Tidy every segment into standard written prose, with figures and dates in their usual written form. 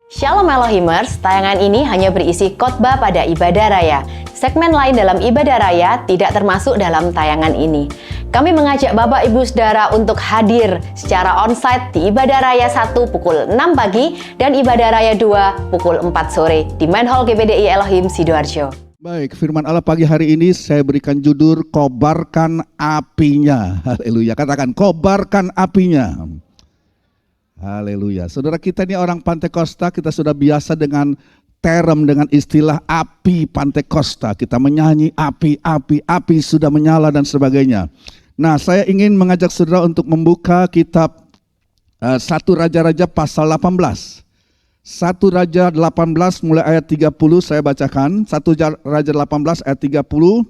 Shalom Elohimers, tayangan ini hanya berisi khotbah pada ibadah raya. Segmen lain dalam ibadah raya tidak termasuk dalam tayangan ini. Kami mengajak Bapak Ibu Saudara untuk hadir secara onsite di ibadah raya 1 pukul 6 pagi dan ibadah raya 2 pukul 4 sore di Main Hall GPDI Elohim Sidoarjo. Baik, firman Allah pagi hari ini saya berikan judul kobarkan apinya. Haleluya, katakan kobarkan apinya. Haleluya. Saudara, kita ini orang Pantekosta, kita sudah biasa dengan term, dengan istilah api Pantekosta. Kita menyanyi api sudah menyala dan sebagainya. Nah, saya ingin mengajak saudara untuk membuka kitab 1 Raja-Raja pasal 18. 1 Raja 18 mulai ayat 30 saya bacakan. 1 Raja 18 ayat 30.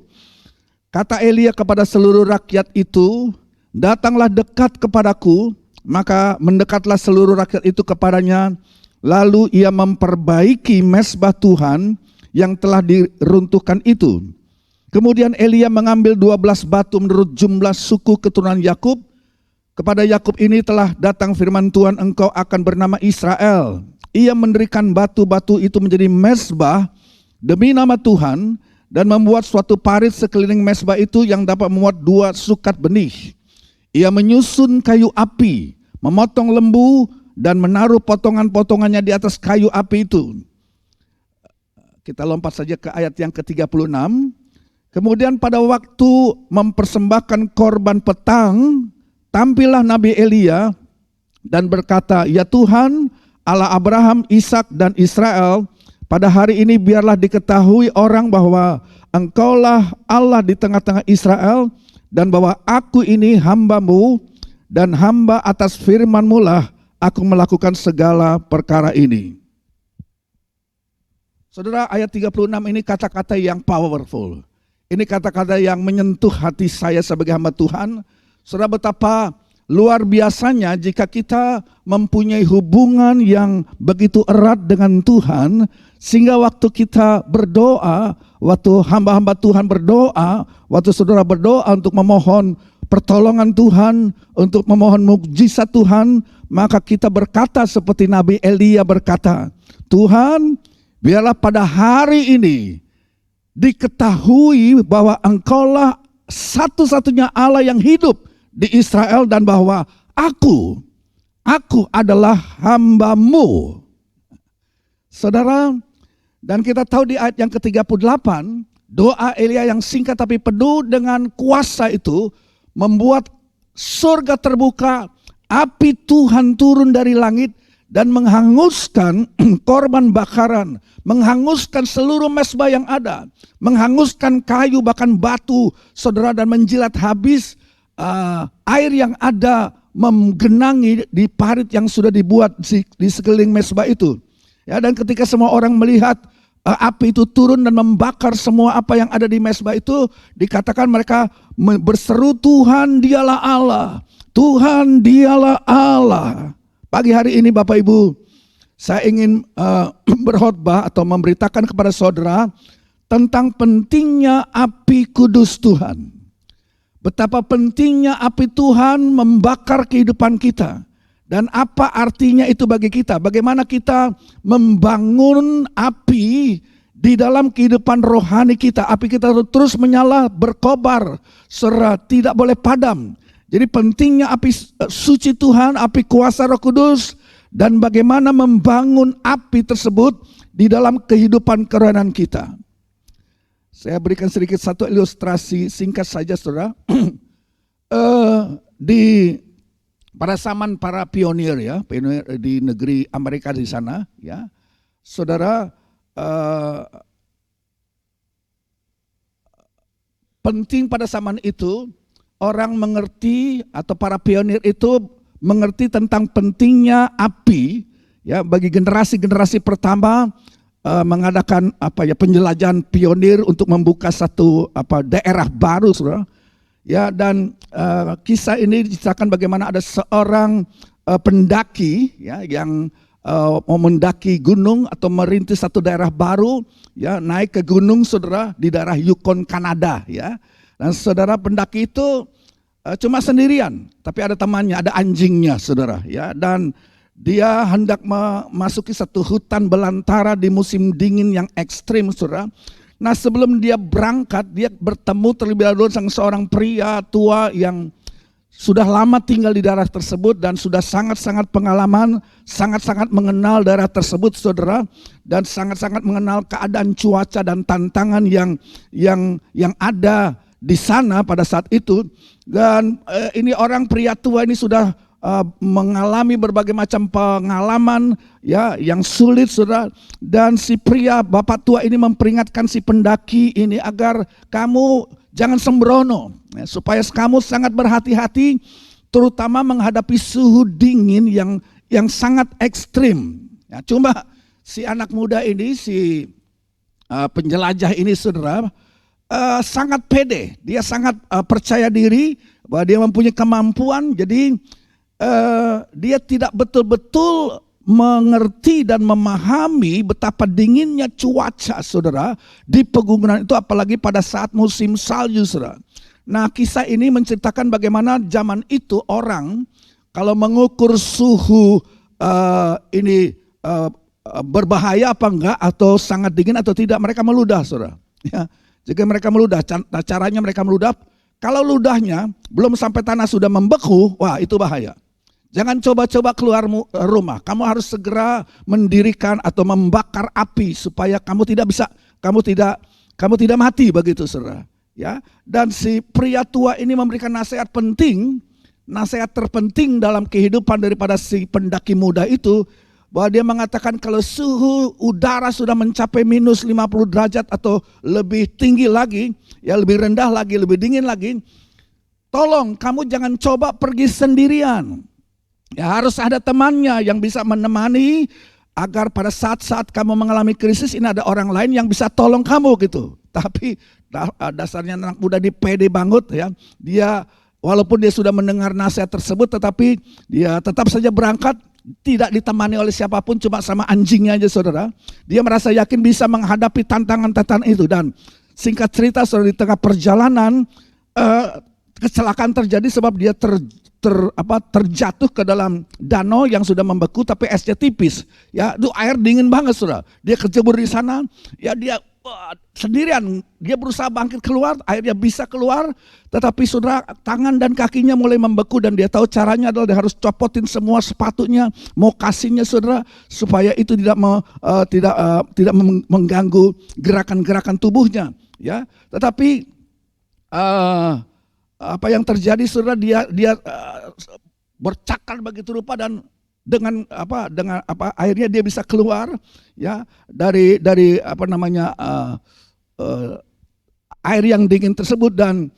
Kata Elia kepada seluruh rakyat itu, datanglah dekat kepadaku. Maka mendekatlah seluruh rakyat itu kepadanya, lalu ia memperbaiki mezbah Tuhan yang telah diruntuhkan itu. Kemudian Elia mengambil 12 batu menurut jumlah suku keturunan Yakub. Kepada Yakub ini telah datang firman Tuhan, engkau akan bernama Israel. Ia mendirikan batu-batu itu menjadi mezbah demi nama Tuhan dan membuat suatu parit sekeliling mezbah itu yang dapat memuat 2 sukat benih. Ia menyusun kayu api, memotong lembu dan menaruh potongan-potongannya di atas kayu api itu. Kita lompat saja ke ayat yang ke-36. Kemudian pada waktu mempersembahkan korban petang, tampillah Nabi Elia dan berkata, ya Tuhan, Allah Abraham, Ishak dan Israel, pada hari ini biarlah diketahui orang bahwa engkaulah Allah di tengah-tengah Israel, dan bahwa aku ini hambamu dan hamba atas firman-Mu lah aku melakukan segala perkara ini. Saudara, ayat 36 ini kata-kata yang powerful. Ini kata-kata yang menyentuh hati saya sebagai hamba Tuhan. Saudara, betapa luar biasanya jika kita mempunyai hubungan yang begitu erat dengan Tuhan, sehingga waktu kita berdoa, waktu hamba-hamba Tuhan berdoa, waktu saudara berdoa untuk memohon pertolongan Tuhan, untuk memohon mukjizat Tuhan, maka kita berkata seperti Nabi Elia berkata, Tuhan, biarlah pada hari ini diketahui bahwa Engkaulah satu-satunya Allah yang hidup di Israel dan bahwa aku adalah hamba-Mu. Saudara, dan kita tahu di ayat yang ke-38, doa Elia yang singkat tapi penuh dengan kuasa itu membuat surga terbuka, api Tuhan turun dari langit dan menghanguskan korban bakaran, menghanguskan seluruh mezbah yang ada, menghanguskan kayu bahkan batu, saudara, dan menjilat habis air yang ada menggenangi di parit yang sudah dibuat di sekeliling mezbah itu. Ya, dan ketika semua orang melihat api itu turun dan membakar semua apa yang ada di mezbah itu, dikatakan mereka berseru, Tuhan dialah Allah, Tuhan dialah Allah. Pagi hari ini Bapak Ibu, saya ingin berkhotbah atau memberitakan kepada saudara tentang pentingnya api kudus Tuhan. Betapa pentingnya api Tuhan membakar kehidupan kita. Dan apa artinya itu bagi kita? Bagaimana kita membangun api di dalam kehidupan rohani kita. Api kita terus menyala, berkobar, tidak boleh padam. Jadi pentingnya api suci Tuhan, api kuasa Roh Kudus, dan bagaimana membangun api tersebut di dalam kehidupan kerohanian kita. Saya berikan sedikit satu ilustrasi singkat saja, saudara. Pada zaman para pionir ya, pionir di negeri Amerika di sana ya, saudara, penting pada zaman itu orang mengerti atau para pionir itu mengerti tentang pentingnya api ya bagi generasi-generasi pertama mengadakan penjelajahan pionir untuk membuka satu daerah baru, saudara. Ya, dan kisah ini diceritakan bagaimana ada seorang pendaki ya yang mau mendaki gunung atau merintis satu daerah baru ya, naik ke gunung, saudara, di daerah Yukon, Kanada ya. Dan saudara, pendaki itu cuma sendirian, tapi ada temannya, ada anjingnya, saudara ya. Dan dia hendak memasuki satu hutan belantara di musim dingin yang ekstrim, saudara. Nah, sebelum dia berangkat, dia bertemu terlebih dahulu dengan seorang pria tua yang sudah lama tinggal di daerah tersebut dan sudah sangat-sangat pengalaman, sangat-sangat mengenal daerah tersebut, saudara, dan sangat-sangat mengenal keadaan cuaca dan tantangan yang ada di sana pada saat itu. Dan ini orang pria tua ini sudah mengalami berbagai macam pengalaman ya yang sulit, saudara. Dan si pria bapak tua ini memperingatkan si pendaki ini agar kamu jangan sembrono, ya, supaya kamu sangat berhati-hati, terutama menghadapi suhu dingin yang sangat ekstrim. Ya, cuma si anak muda ini, si penjelajah ini, saudara, sangat pede. Dia sangat percaya diri bahwa dia mempunyai kemampuan. Jadi dia tidak betul-betul mengerti dan memahami betapa dinginnya cuaca, saudara, di pegunungan itu, apalagi pada saat musim salju, saudara. Nah, kisah ini menceritakan bagaimana zaman itu orang kalau mengukur suhu ini berbahaya apa enggak, atau sangat dingin atau tidak, mereka meludah, saudara. Ya, jika mereka meludah, caranya mereka meludah, kalau ludahnya belum sampai tanah sudah membeku, wah itu bahaya. Jangan coba-coba keluar rumah. Kamu harus segera mendirikan atau membakar api supaya kamu tidak mati begitu, saudara. Ya, dan si pria tua ini memberikan nasihat penting, nasihat terpenting dalam kehidupan daripada si pendaki muda itu, bahwa dia mengatakan kalau suhu udara sudah mencapai minus 50 derajat atau lebih tinggi lagi, ya lebih rendah lagi, lebih dingin lagi, tolong kamu jangan coba pergi sendirian. Ya, harus ada temannya yang bisa menemani agar pada saat-saat kamu mengalami krisis ini ada orang lain yang bisa tolong kamu gitu. Tapi dasarnya anak muda di pede banget ya. Dia walaupun dia sudah mendengar nasihat tersebut, tetapi dia tetap saja berangkat, tidak ditemani oleh siapapun, cuma sama anjingnya aja, saudara. Dia merasa yakin bisa menghadapi tantangan-tantangan itu. Dan singkat cerita, saudara, di tengah perjalanan kecelakaan terjadi sebab dia terjatuh ke dalam danau yang sudah membeku tapi esnya tipis. Ya, itu air dingin banget, saudara. Dia kecebur di sana. Ya, dia sendirian. Dia berusaha bangkit keluar, akhirnya bisa keluar. Tetapi saudara, tangan dan kakinya mulai membeku dan dia tahu caranya adalah dia harus copotin semua sepatunya, mokasinya, saudara, supaya itu tidak mengganggu gerakan-gerakan tubuhnya. Ya, tetapi apa yang terjadi, saudara, dia bercakar begitu rupa dan dengan akhirnya dia bisa keluar ya dari air yang dingin tersebut, dan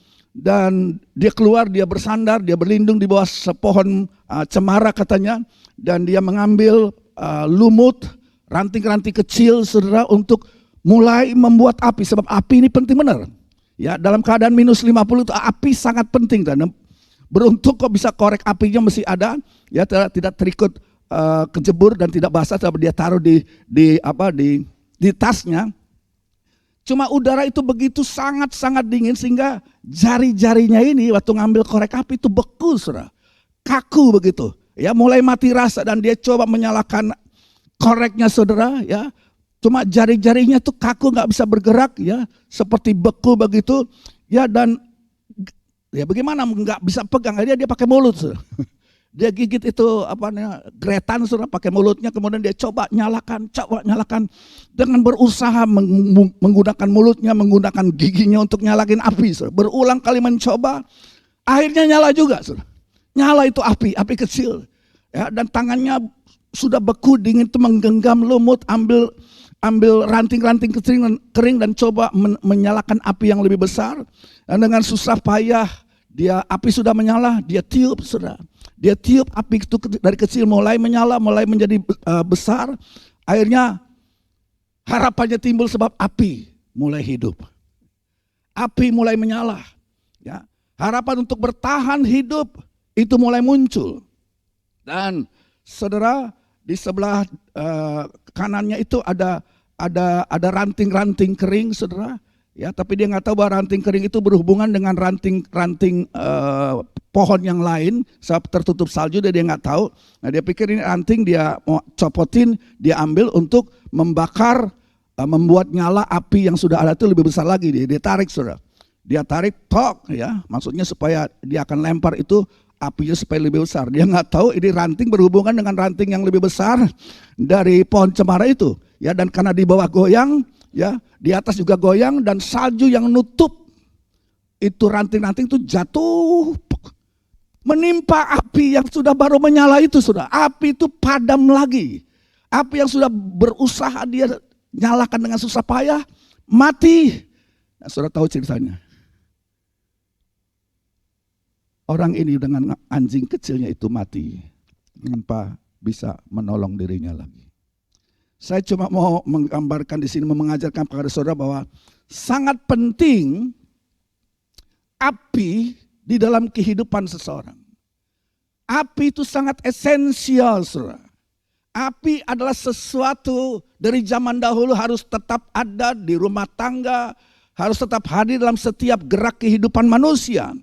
dia keluar, dia bersandar, dia berlindung di bawah sepohon cemara katanya, dan dia mengambil lumut, ranting-ranting kecil, saudara, untuk mulai membuat api, sebab api ini penting benar. Ya, dalam keadaan minus 50 itu api sangat penting, dan beruntung kok bisa korek apinya masih ada, ya, tidak terikut kejebur dan tidak basah, tapi dia taruh di tasnya. Cuma udara itu begitu sangat-sangat dingin sehingga jari-jarinya ini waktu ngambil korek api itu beku, saudara, kaku begitu. Ya, mulai mati rasa dan dia coba menyalakan koreknya, saudara, ya. Cuma jari-jarinya tuh kaku, nggak bisa bergerak, ya, seperti beku begitu, ya. Dan ya bagaimana nggak bisa pegang, akhirnya dia pakai mulut, saudara. Dia gigit itu gretan, saudara, pakai mulutnya, kemudian dia coba nyalakan dengan berusaha menggunakan mulutnya, menggunakan giginya untuk nyalakin api, saudara. Berulang kali mencoba, akhirnya nyala juga, saudara. Nyala itu api kecil, ya, dan tangannya sudah beku dingin itu menggenggam lumut, ambil ranting-ranting kering dan coba menyalakan api yang lebih besar. Dan dengan susah payah api sudah menyala, dia tiup, saudara. Dia tiup api itu dari kecil mulai menyala, mulai menjadi besar. Akhirnya harapannya timbul sebab api mulai hidup. Api mulai menyala. Ya, harapan untuk bertahan hidup itu mulai muncul. Dan saudara, di sebelah kanannya itu ada ranting-ranting kering, saudara. Ya, tapi dia nggak tahu bahwa ranting kering itu berhubungan dengan ranting pohon yang lain, sebab tertutup salju dia nggak tahu. Nah dia pikir ini ranting, dia mau copotin, dia ambil untuk membakar, membuat nyala api yang sudah ada itu lebih besar lagi. Dia tarik, saudara. Dia tarik, tok, ya, maksudnya supaya dia akan lempar itu apinya supaya lebih besar. Dia nggak tahu ini ranting berhubungan dengan ranting yang lebih besar dari pohon cemara itu, ya. Dan karena di bawah goyang, ya, di atas juga goyang, dan salju yang nutup itu ranting-ranting itu jatuh, menimpa api yang sudah baru menyala itu, sudah. Api itu padam lagi. Api yang sudah berusaha dia nyalakan dengan susah payah, mati. Nah, saudara tahu ceritanya. Orang ini dengan anjing kecilnya itu mati. Tanpa bisa menolong dirinya lagi. Saya cuma mau menggambarkan di sini, mengajarkan kepada saudara bahwa sangat penting api di dalam kehidupan seseorang. Api itu sangat esensial, saudara. Api adalah sesuatu dari zaman dahulu harus tetap ada di rumah tangga, harus tetap hadir dalam setiap gerak kehidupan manusia.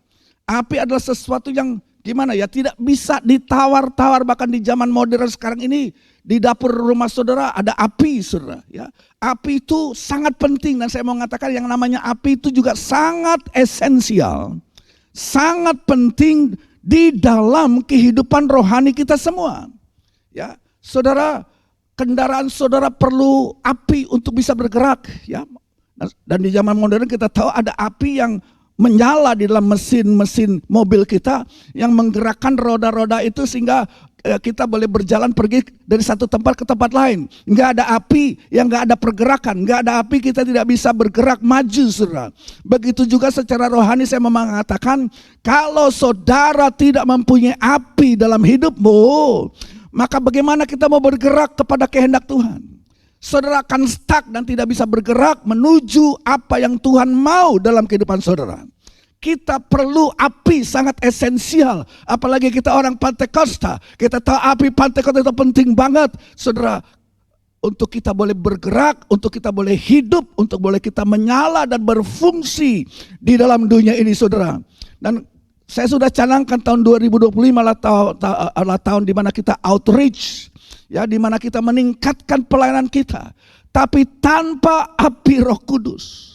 Api adalah sesuatu yang gimana ya, tidak bisa ditawar-tawar. Bahkan di zaman modern sekarang ini, di dapur rumah saudara ada api, saudara. Ya, api itu sangat penting, dan saya mau mengatakan yang namanya api itu juga sangat esensial. Sangat penting di dalam kehidupan rohani kita semua. Ya, saudara, kendaraan saudara perlu api untuk bisa bergerak. Ya, dan di zaman modern kita tahu ada api yang menyala di dalam mesin mobil kita yang menggerakkan roda-roda itu sehingga kita boleh berjalan pergi dari satu tempat ke tempat lain. Enggak ada api, yang enggak ada pergerakan. Enggak ada api, kita tidak bisa bergerak maju, saudara. Begitu juga secara rohani saya mau mengatakan, kalau saudara tidak mempunyai api dalam hidupmu, maka bagaimana kita mau bergerak kepada kehendak Tuhan? Saudara akan stuck dan tidak bisa bergerak menuju apa yang Tuhan mau dalam kehidupan saudara. Kita perlu api, sangat esensial. Apalagi kita orang Pantekosta. Kita tahu api Pantekosta itu penting banget, saudara. Untuk kita boleh bergerak, untuk kita boleh hidup, untuk boleh kita menyala dan berfungsi di dalam dunia ini, saudara. Dan saya sudah canangkan tahun 2025 adalah tahun di mana kita outreach. Ya, di mana kita meningkatkan pelayanan kita. Tapi tanpa api Roh Kudus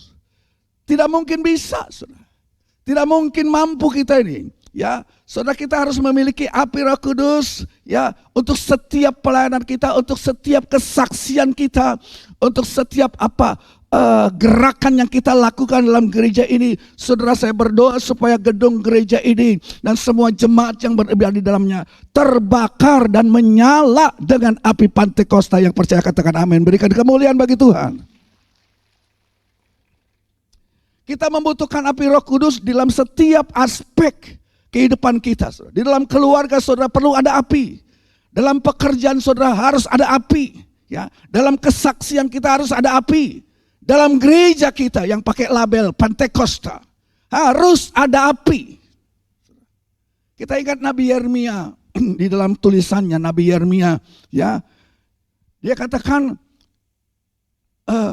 tidak mungkin bisa, saudara. Tidak mungkin mampu kita ini. Ya, saudara, kita harus memiliki api Roh Kudus, ya, untuk setiap pelayanan kita, untuk setiap kesaksian kita, untuk setiap gerakan yang kita lakukan dalam gereja ini. Saudara, saya berdoa supaya gedung gereja ini dan semua jemaat yang berada di dalamnya terbakar dan menyala dengan api Pantekosta. Yang percaya katakan amin. Berikan kemuliaan bagi Tuhan. Kita membutuhkan api Roh Kudus dalam setiap aspek kehidupan kita. Di dalam keluarga saudara perlu ada api. Dalam pekerjaan saudara harus ada api. Ya, dalam kesaksian kita harus ada api. Dalam gereja kita yang pakai label Pantekosta harus ada api. Kita ingat Nabi Yeremia di dalam tulisannya, Nabi Yeremia, ya, dia katakan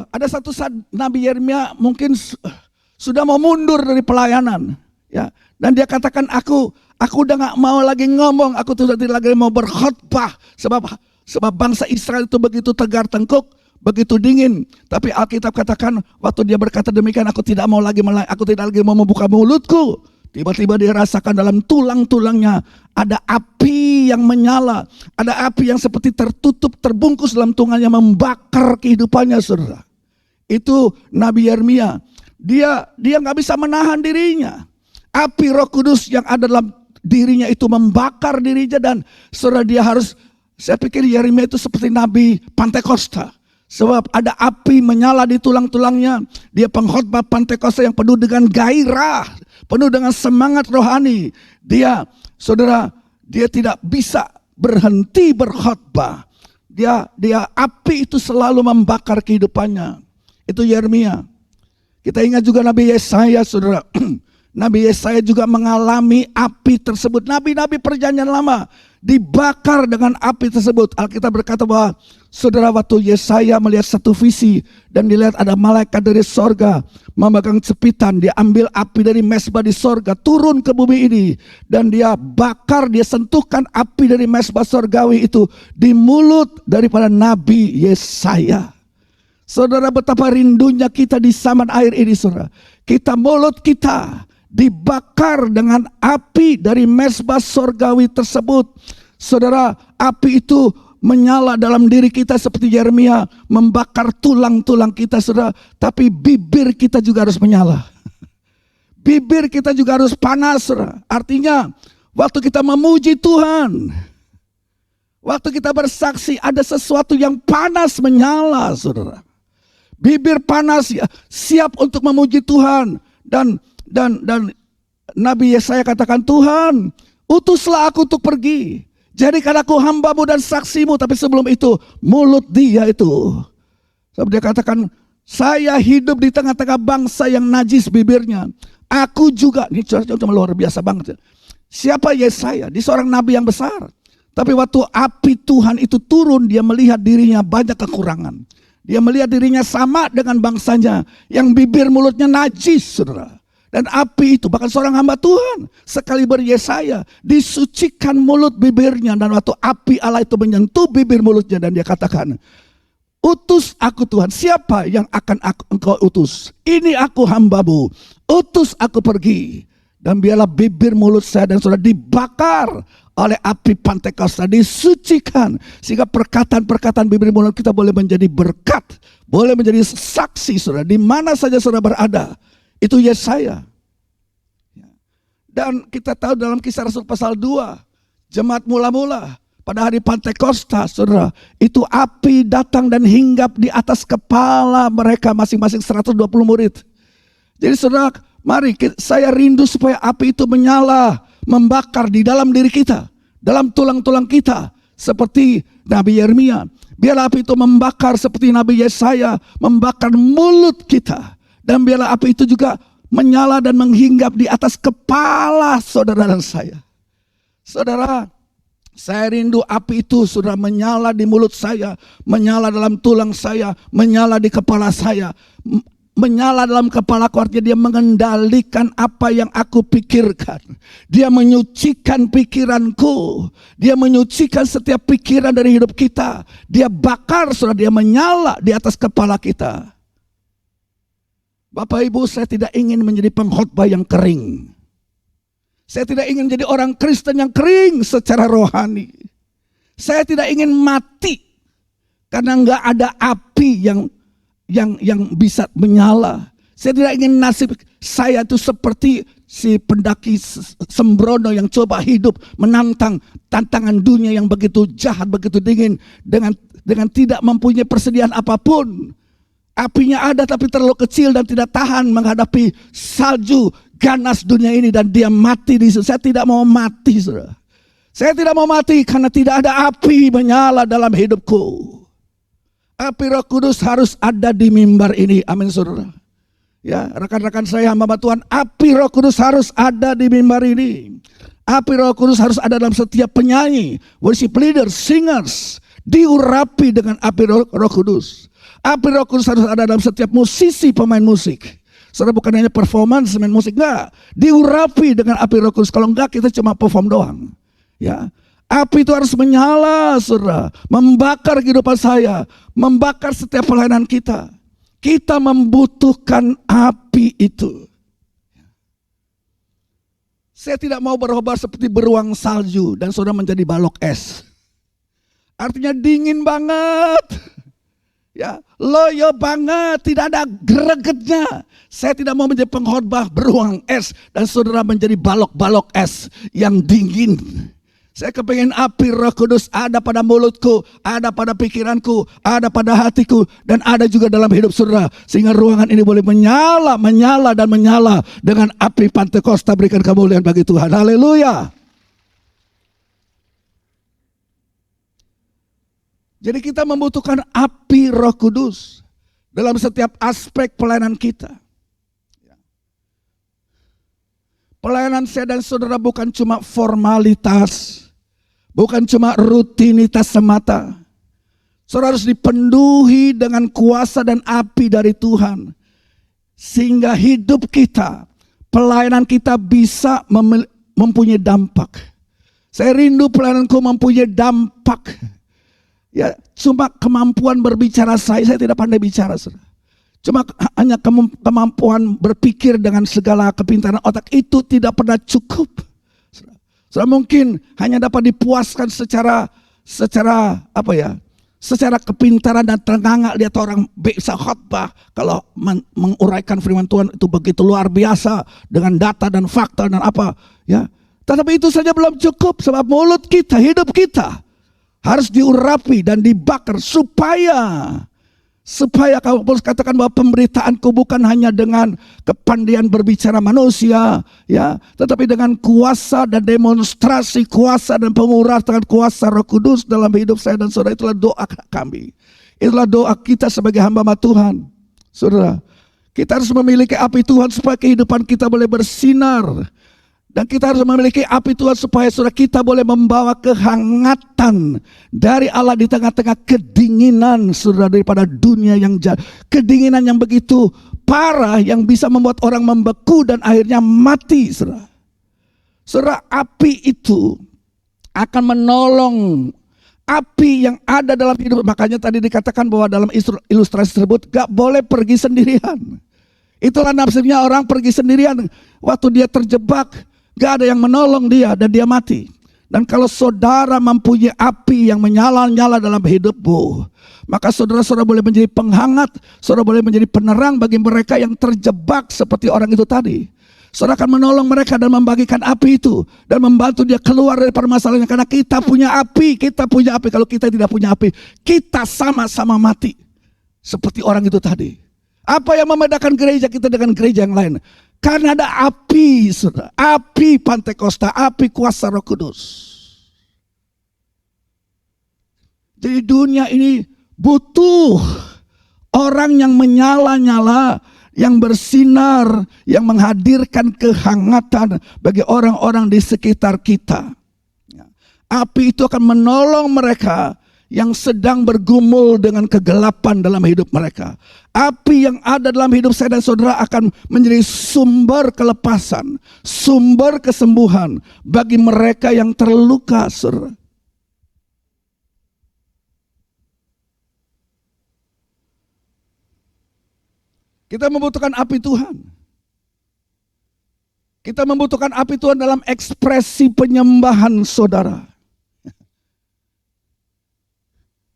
ada satu saat Nabi Yeremia mungkin sudah mau mundur dari pelayanan, ya, dan dia katakan aku udah nggak mau lagi ngomong, aku sudah tidak lagi mau berkhotbah sebab bangsa Israel itu begitu tegar tengkuk, begitu dingin. Tapi Alkitab katakan waktu dia berkata demikian, aku tidak lagi mau membuka mulutku. Tiba-tiba dia rasakan dalam tulang-tulangnya ada api yang menyala, ada api yang seperti tertutup, terbungkus dalam tulangnya, membakar kehidupannya, saudara. Itu Nabi Yeremia. Dia nggak bisa menahan dirinya. Api Roh Kudus yang ada dalam dirinya itu membakar dirinya, dan saudara, dia harus, saya pikir Yeremia itu seperti Nabi Pantekosta. Sebab ada api menyala di tulang-tulangnya. Dia pengkhotbah Pantekosta yang penuh dengan gairah, penuh dengan semangat rohani. Dia, saudara, dia tidak bisa berhenti berkhotbah. Dia api itu selalu membakar kehidupannya. Itu Yeremia. Kita ingat juga Nabi Yesaya, saudara. Nabi Yesaya juga mengalami api tersebut. Nabi-nabi perjanjian lama, dibakar dengan api tersebut. Alkitab berkata bahwa saudara, waktu Yesaya melihat satu visi dan dilihat ada malaikat dari sorga memegang cepitan, dia ambil api dari mezbah di sorga turun ke bumi ini dan dia bakar, dia sentuhkan api dari mezbah sorgawi itu di mulut daripada Nabi Yesaya. Saudara, betapa rindunya kita di zaman air ini, saudara. Mulut kita dibakar dengan api dari mezbah sorgawi tersebut. Saudara, api itu menyala dalam diri kita seperti Yeremia membakar tulang-tulang kita, saudara. Tapi bibir kita juga harus menyala. Bibir kita juga harus panas, saudara. Artinya waktu kita memuji Tuhan, waktu kita bersaksi, ada sesuatu yang panas menyala, saudara. Bibir panas, ya, siap untuk memuji Tuhan. Dan Nabi Yesaya katakan, Tuhan, utuslah aku untuk pergi. Jadikan aku hambamu dan saksimu. Tapi sebelum itu, mulut dia itu, sebab dia katakan, saya hidup di tengah-tengah bangsa yang najis bibirnya. Aku juga, ini cuma luar biasa banget. Siapa Yesaya? Dia seorang nabi yang besar. Tapi waktu api Tuhan itu turun, dia melihat dirinya banyak kekurangan. Dia melihat dirinya sama dengan bangsanya yang bibir mulutnya najis, saudara. Dan api itu, bahkan seorang hamba Tuhan sekaliber Yesaya, disucikan mulut bibirnya. Dan waktu api Allah itu menyentuh bibir mulutnya, dan dia katakan, utus aku Tuhan, siapa yang akan engkau utus? Ini aku hambamu, utus aku pergi. Dan biarlah bibir mulut saya dan saudara dibakar oleh api Pantekosta, disucikan. Sehingga perkataan-perkataan bibir mulut kita boleh menjadi berkat, boleh menjadi saksi, saudara. Di mana saja saudara berada. Itu Yesaya. Dan kita tahu dalam Kisah Rasul pasal 2, jemaat mula-mula pada hari Pantekosta, saudara, itu api datang dan hinggap di atas kepala mereka masing-masing 120 murid. Jadi saudara, mari saya rindu supaya api itu menyala, membakar di dalam diri kita, dalam tulang-tulang kita, seperti Nabi Yeremia. Biarlah api itu membakar seperti Nabi Yesaya, membakar mulut kita. Dan biarlah api itu juga menyala dan menghinggap di atas kepala saudara dan saya. Saudara, saya rindu api itu sudah menyala di mulut saya, menyala dalam tulang saya, menyala di kepala saya. Menyala dalam kepala aku, artinya dia mengendalikan apa yang aku pikirkan. Dia menyucikan pikiranku. Dia menyucikan setiap pikiran dari hidup kita. Dia bakar, saudara, dia menyala di atas kepala kita. Bapak Ibu, saya tidak ingin menjadi pengkhotbah yang kering. Saya tidak ingin menjadi orang Kristen yang kering secara rohani. Saya tidak ingin mati karena nggak ada api yang bisa menyala. Saya tidak ingin nasib saya itu seperti si pendaki sembrono yang coba hidup menantang tantangan dunia yang begitu jahat, begitu dingin, dengan tidak mempunyai persediaan apapun. Apinya ada tapi terlalu kecil dan tidak tahan menghadapi salju ganas dunia ini, dan dia mati di situ. Saya tidak mau mati, saudara. Saya tidak mau mati karena tidak ada api menyala dalam hidupku. Api Roh Kudus harus ada di mimbar ini. Amin, saudara. Ya, rekan-rekan saya hamba Tuhan, api Roh Kudus harus ada di mimbar ini. Api Roh Kudus harus ada dalam setiap penyanyi, worship leaders, singers, diurapi dengan api Roh Kudus. Api Roh Kudus harus ada dalam setiap musisi, pemain musik. Saudara, bukan hanya performance main musik, enggak, diurapi dengan api Roh Kudus. Kalau enggak, kita cuma perform doang. Ya, api itu harus menyala, saudara, membakar kehidupan saya, membakar setiap pelayanan kita. Kita membutuhkan api itu. Saya tidak mau berubah seperti beruang salju dan saudara menjadi balok es. Artinya dingin banget. Ya, loyo banget, tidak ada gregetnya. Saya tidak mau menjadi pengkhotbah beruang es dan saudara menjadi balok-balok es yang dingin. Saya kepengen api Roh Kudus ada pada mulutku, ada pada pikiranku, ada pada hatiku, dan ada juga dalam hidup saudara. Sehingga ruangan ini boleh menyala, menyala, dan menyala dengan api Pantekosta. Berikan kemuliaan bagi Tuhan. Haleluya. Jadi kita membutuhkan api Roh Kudus dalam setiap aspek pelayanan kita. Pelayanan saya dan saudara bukan cuma formalitas, Bukan cuma rutinitas semata. Saudara harus dipenuhi dengan kuasa dan api dari Tuhan. Sehingga hidup kita, pelayanan kita bisa mempunyai dampak. Saya rindu pelayananku mempunyai dampak. Ya, cuma kemampuan berbicara saya tidak pandai bicara. Saudara. Cuma hanya kemampuan berpikir dengan segala kepintaran otak itu tidak pernah cukup. Saudara mungkin hanya dapat dipuaskan secara kepintaran dan terengah lihat orang bisa khotbah kalau menguraikan firman Tuhan itu begitu luar biasa dengan data dan fakta dan apa ya. Tetapi itu saja belum cukup, sebab mulut kita, hidup kita harus diurapi dan dibakar supaya kalau Paulus katakan bahwa pemberitaanku bukan hanya dengan kepandaian berbicara manusia, ya, tetapi dengan kuasa dan demonstrasi kuasa dan pemuratan kuasa Roh Kudus dalam hidup saya dan saudara. Itulah doa kami. Itulah doa kita sebagai hamba Tuhan. Saudara, kita harus memiliki api Tuhan supaya kehidupan kita boleh bersinar. Dan kita harus memiliki api Tuhan supaya saudara kita boleh membawa kehangatan dari Allah di tengah-tengah kedinginan saudara daripada dunia yang jahat. Kedinginan yang begitu parah yang bisa membuat orang membeku dan akhirnya mati saudara. Saudara, api itu akan menolong api yang ada dalam hidup. Makanya tadi dikatakan bahwa dalam ilustrasi tersebut gak boleh pergi sendirian. Itulah nafsunya orang pergi sendirian. Waktu dia terjebak, gak ada yang menolong dia dan dia mati. Dan kalau saudara mempunyai api yang menyala-nyala dalam hidupmu, maka saudara-saudara boleh menjadi penghangat, saudara boleh menjadi penerang bagi mereka yang terjebak seperti orang itu tadi. Saudara akan menolong mereka dan membagikan api itu dan membantu dia keluar dari permasalahannya. Karena kita punya api, Kalau kita tidak punya api, kita sama-sama mati. Seperti orang itu tadi. Apa yang membedakan gereja kita dengan gereja yang lain? Karena ada api, saudara. Api Pantekosta, api kuasa Roh Kudus. Jadi dunia ini butuh orang yang menyala-nyala, yang bersinar, yang menghadirkan kehangatan bagi orang-orang di sekitar kita. Api itu akan menolong mereka yang sedang bergumul dengan kegelapan dalam hidup mereka. Api yang ada dalam hidup saya dan saudara akan menjadi sumber kelepasan, sumber kesembuhan bagi mereka yang terluka, saudara. Kita membutuhkan api Tuhan. Kita membutuhkan api Tuhan dalam ekspresi penyembahan saudara.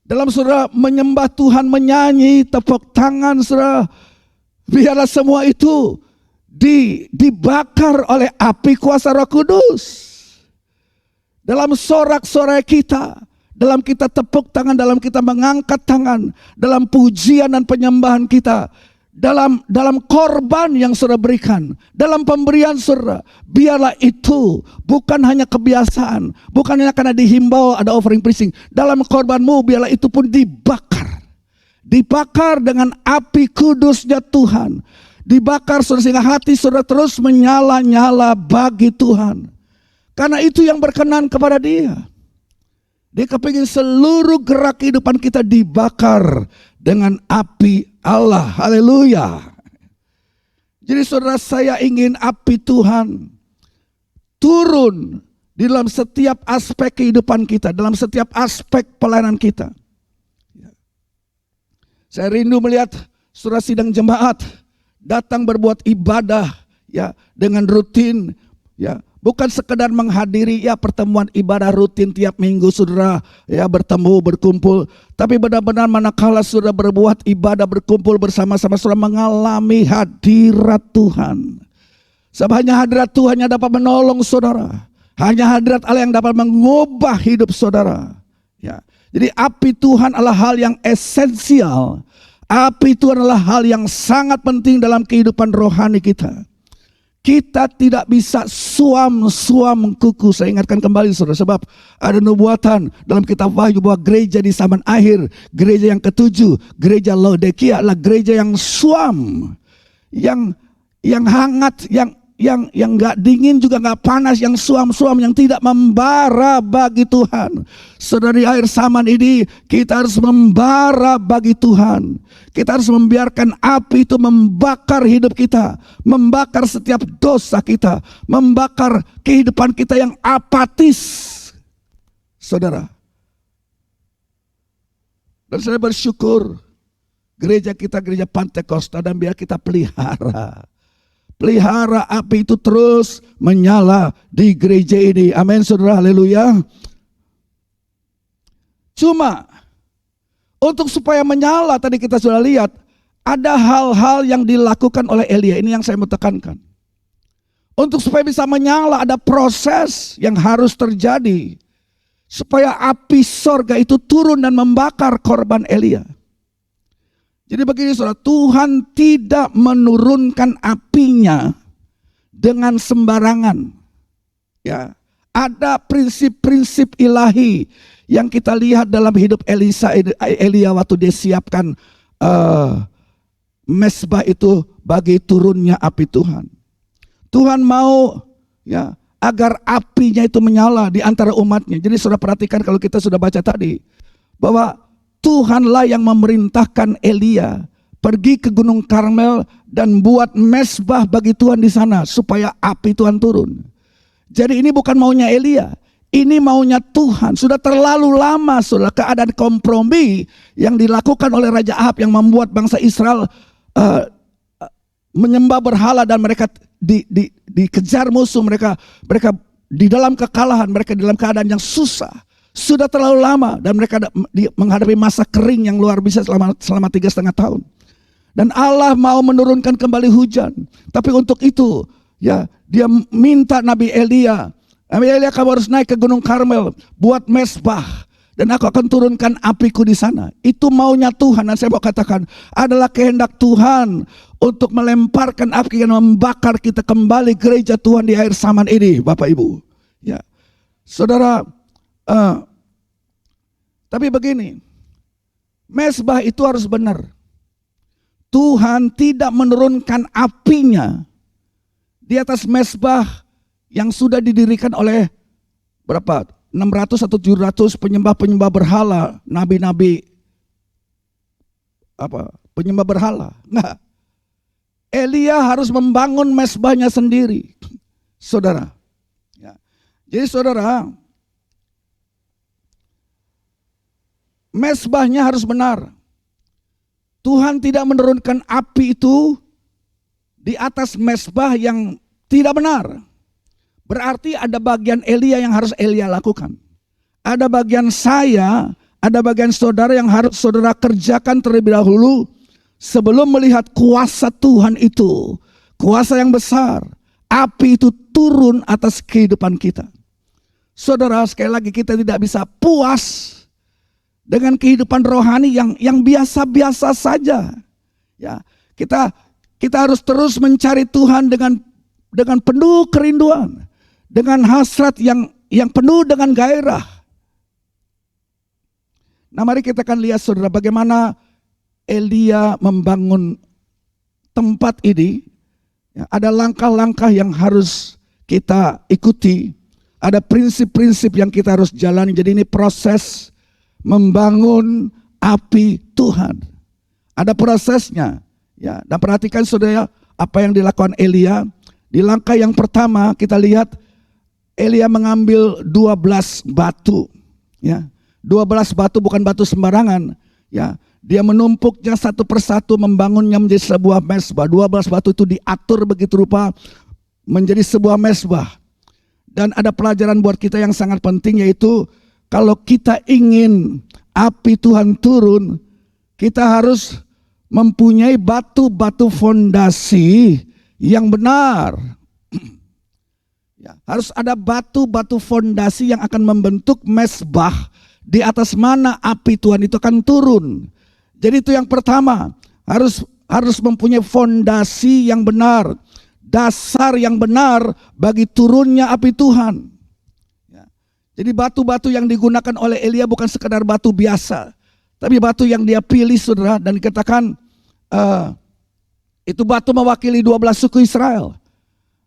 Dalam saudara menyembah Tuhan, menyanyi, tepuk tangan saudara, biarlah semua itu dibakar oleh api kuasa Roh Kudus. Dalam sorak-sorai kita, dalam kita tepuk tangan, dalam kita mengangkat tangan, dalam pujian dan penyembahan kita, dalam korban yang saudara berikan, dalam pemberian saudara, biarlah itu bukan hanya kebiasaan, bukan hanya karena dihimbau ada offering preaching. Dalam korbanmu biarlah itu pun dibakar dengan api kudusnya Tuhan, dibakar saudara, sehingga hati saudara terus menyala-nyala bagi Tuhan, karena itu yang berkenan kepada Dia. Dia kepingin seluruh gerak kehidupan kita dibakar dengan api Allah. Haleluya. Jadi saudara, saya ingin api Tuhan turun di dalam setiap aspek kehidupan kita, dalam setiap aspek pelayanan kita. Saya rindu melihat saudara sidang jemaat datang berbuat ibadah ya dengan rutin ya. Bukan sekedar menghadiri ya pertemuan ibadah rutin tiap minggu saudara ya bertemu berkumpul, tapi benar-benar manakala saudara berbuat ibadah berkumpul bersama-sama saudara mengalami hadirat Tuhan. Sebab hanya hadirat Tuhan yang dapat menolong saudara. Hanya hadirat Allah yang dapat mengubah hidup saudara. Ya. Jadi api Tuhan adalah hal yang esensial. Api Tuhan adalah hal yang sangat penting dalam kehidupan rohani kita. Kita tidak bisa suam kuku. Saya ingatkan kembali saudara, sebab ada nubuatan dalam kitab Wahyu bahwa gereja di zaman akhir, gereja yang ketujuh, gereja Laodikia adalah gereja yang suam, yang hangat, yang nggak dingin juga nggak panas, yang suam-suam, yang tidak membara bagi Tuhan. Saudara, di akhir zaman ini kita harus membara bagi Tuhan. Kita harus membiarkan api itu membakar hidup kita, membakar setiap dosa kita, membakar kehidupan kita yang apatis. Saudara, dan saya bersyukur gereja kita, gereja Pantekosta, dan biar kita pelihara api itu terus menyala di gereja ini. Amin, saudara, haleluya. Cuma untuk supaya menyala, tadi kita sudah lihat ada hal-hal yang dilakukan oleh Elia. Ini yang saya mau tekankan. Untuk supaya bisa menyala ada proses yang harus terjadi supaya api sorga itu turun dan membakar korban Elia. Jadi begini saudara, Tuhan tidak menurunkan apinya dengan sembarangan. Ya, ada prinsip-prinsip ilahi yang kita lihat dalam hidup Elia waktu dia siapkan mesbah itu bagi turunnya api Tuhan. Tuhan mau ya agar apinya itu menyala di antara umatnya. Jadi saudara perhatikan kalau kita sudah baca tadi bahwa Tuhanlah yang memerintahkan Elia pergi ke Gunung Karmel dan buat mesbah bagi Tuhan di sana supaya api Tuhan turun. Jadi ini bukan maunya Elia, ini maunya Tuhan. Sudah terlalu lama sudah keadaan kompromi yang dilakukan oleh Raja Ahab yang membuat bangsa Israel menyembah berhala dan mereka dikejar musuh, mereka di dalam kekalahan, mereka di dalam keadaan yang susah. Sudah terlalu lama dan mereka menghadapi masa kering yang luar biasa selama 3,5 tahun. Dan Allah mau menurunkan kembali hujan. Tapi untuk itu ya dia minta Nabi Elia, kamu harus naik ke Gunung Karmel, buat mesbah dan aku akan turunkan apiku di sana. Itu maunya Tuhan, dan saya mau katakan adalah kehendak Tuhan untuk melemparkan api yang membakar kita kembali gereja Tuhan di akhir zaman ini, Bapak Ibu. Ya, saudara. Tapi begini, mesbah itu harus benar. Tuhan tidak menurunkan apinya di atas mesbah yang sudah didirikan oleh berapa? 600 atau 700 penyembah-penyembah berhala, nabi-nabi penyembah berhala. Enggak. Elia harus membangun mesbahnya sendiri. Saudara. Ya. Jadi saudara, mesbahnya harus benar. Tuhan tidak menurunkan api itu di atas mesbah yang tidak benar. Berarti ada bagian Elia yang harus Elia lakukan. Ada bagian saya, ada bagian saudara yang harus saudara kerjakan terlebih dahulu sebelum melihat kuasa Tuhan itu. Kuasa yang besar. Api itu turun atas kehidupan kita. Saudara, sekali lagi kita tidak bisa puas dengan kehidupan rohani yang biasa-biasa saja. Ya, kita harus terus mencari Tuhan dengan penuh kerinduan, dengan hasrat yang penuh dengan gairah. Nah, mari kita akan lihat saudara bagaimana Elia membangun tempat ini. Ya, ada langkah-langkah yang harus kita ikuti, ada prinsip-prinsip yang kita harus jalani. Jadi ini proses membangun api Tuhan. Ada prosesnya. Ya, dan perhatikan saudara apa yang dilakukan Elia. Di langkah yang pertama kita lihat Elia mengambil 12 batu. Ya, 12 batu bukan batu sembarangan. Ya, dia menumpuknya satu persatu, membangunnya menjadi sebuah mesbah. 12 batu itu diatur begitu rupa menjadi sebuah mesbah. Dan ada pelajaran buat kita yang sangat penting, yaitu kalau kita ingin api Tuhan turun, kita harus mempunyai batu-batu fondasi yang benar. Ya, harus ada batu-batu fondasi yang akan membentuk mesbah di atas mana api Tuhan itu akan turun. Jadi itu yang pertama, harus mempunyai fondasi yang benar, dasar yang benar bagi turunnya api Tuhan. Jadi batu-batu yang digunakan oleh Elia bukan sekadar batu biasa, tapi batu yang dia pilih saudara, dan dikatakan itu batu mewakili 12 suku Israel.